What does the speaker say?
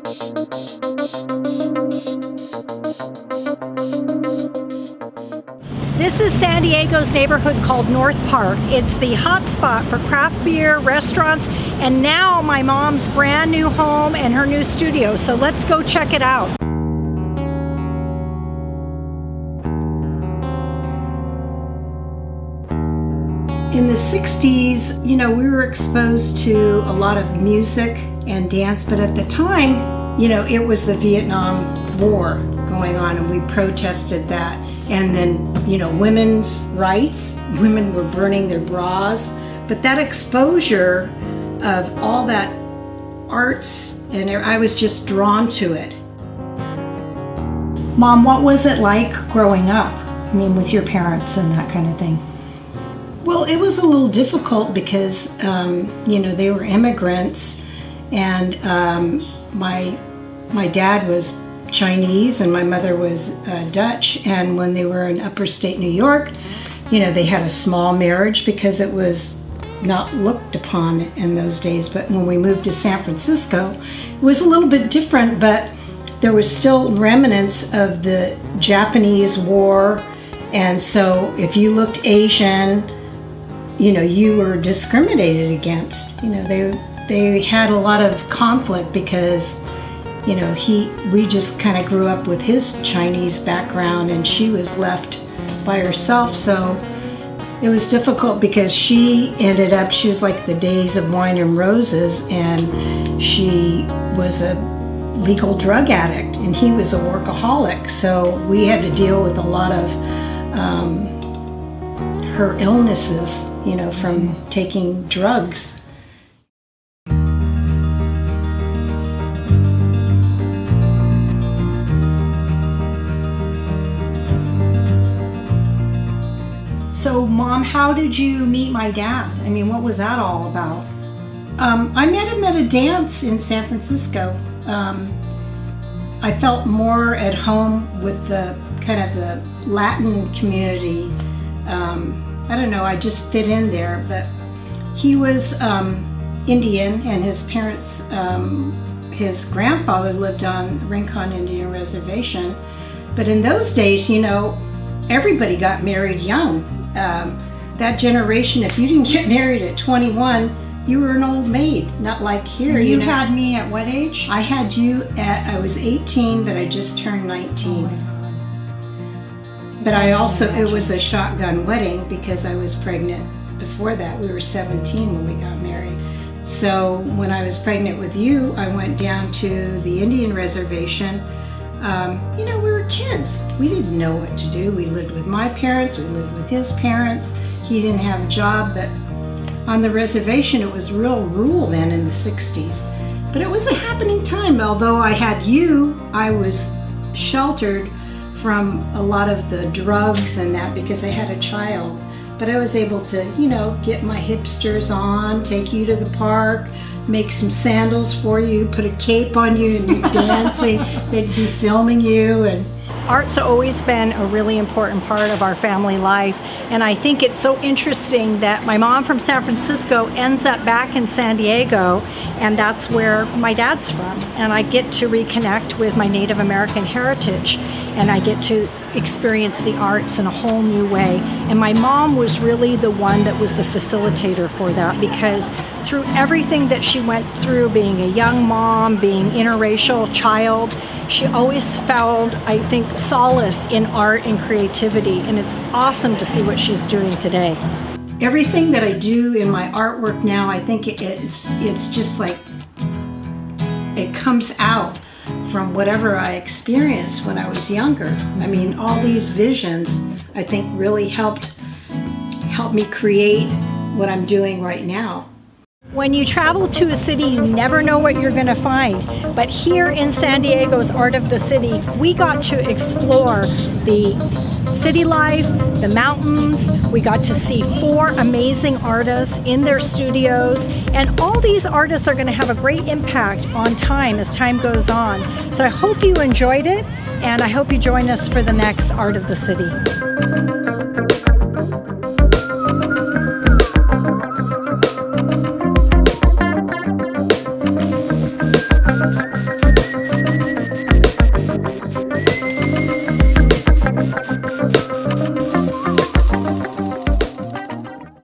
This is San Diego's neighborhood called North Park. It's the hot spot for craft beer, restaurants, and now my mom's brand new home and her new studio. So let's go check it out. In the 60s, we were exposed to a lot of music and dance, but at the time, it was the Vietnam War going on and we protested that. And then, women's rights, women were burning their bras. But that exposure of all that arts, and I was just drawn to it. Mom, what was it like growing up? I mean, with your parents and that kind of thing. Well, it was a little difficult because, they were immigrants, and my dad was Chinese and my mother was Dutch, and when they were in upper state New York, they had a small marriage because it was not looked upon in those days. But when we moved to San Francisco, it was a little bit different, but there was still remnants of the Japanese war, and so if you looked Asian, you were discriminated against. They had a lot of conflict because we just kind of grew up with his Chinese background and she was left by herself. So it was difficult because she was like the days of wine and roses, and she was a legal drug addict and he was a workaholic. So we had to deal with a lot of her illnesses, from taking drugs. So, Mom, how did you meet my dad? I mean, what was that all about? I met him at a dance in San Francisco. I felt more at home with the kind of the Latin community. I don't know, I just fit in there. But he was Indian, and his parents, his grandfather lived on Rincon Indian Reservation. But in those days, everybody got married young. That generation, if you didn't get married at 21, you were an old maid, not like here. And you had me at what age? I had you I was 18, but I just turned 19. Oh, but it was a shotgun wedding because I was pregnant before that. We were 17 when we got married. So when I was pregnant with you, I went down to the Indian reservation. We were kids. We didn't know what to do. We lived with my parents, we lived with his parents. He didn't have a job, but on the reservation it was real rural then in the 60s. But it was a happening time. Although I had you, I was sheltered from a lot of the drugs and that because I had a child. But I was able to, get my hipsters on, take you to the park, make some sandals for you, put a cape on you, and you're dancing. They'd be filming you. And art's always been a really important part of our family life, and I think it's so interesting that my mom from San Francisco ends up back in San Diego, and that's where my dad's from, and I get to reconnect with my Native American heritage, and I get to experience the arts in a whole new way. And my mom was really the one that was the facilitator for that, because through everything that she went through, being a young mom, being interracial child, she always found, I think, solace in art and creativity, and it's awesome to see what she's doing today. Everything that I do in my artwork now, I think it's just like it comes out from whatever I experienced when I was younger. I mean, all these visions, I think, really helped me create what I'm doing right now. When you travel to a city, you never know what you're going to find. But here in San Diego's Art of the City, we got to explore the city life, the mountains. We got to see 4 amazing artists in their studios. And all these artists are going to have a great impact on time as time goes on. So I hope you enjoyed it, and I hope you join us for the next Art of the City.